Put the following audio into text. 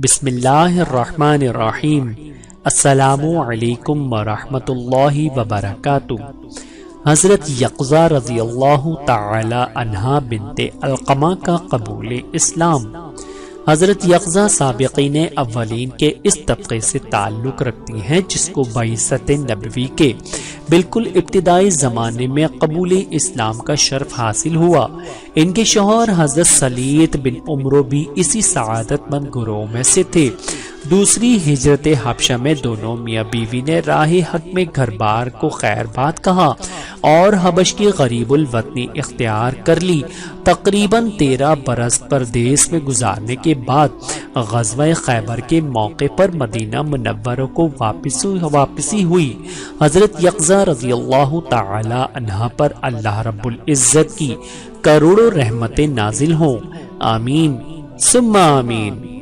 بسم اللہ الرحمن الرحیم۔ السلام علیکم ورحمۃ اللہ وبرکاتہ۔ حضرت یقظہ رضی اللہ تعالی عنہا بنت علقمہ کا قبول اسلام۔ حضرت یقظہ سابقین اولین کے اس طبقے سے تعلق رکھتی ہیں جس کو بعثت نبوی کے بالکل ابتدائی زمانے میں قبول اسلام کا شرف حاصل ہوا۔ ان کے شوہر حضرت سلیط بن عمرو بھی اسی سعادت مند گروہ میں سے تھے۔ دوسری ہجرت حبشہ میں دونوں میاں بیوی نے راہ حق میں گھر بار کو خیر بات کہا اور حبش کی غریب الوطنی اختیار کر لی۔ تقریباً 13 برس پردیس میں گزارنے کے بعد غزوہ خیبر کے موقع پر مدینہ منورہ کو واپسی ہوئی۔ حضرت یقظہ رضی اللہ تعالی عنہا پر اللہ رب العزت کی کروڑوں رحمتیں نازل ہوں، آمین ثم آمین۔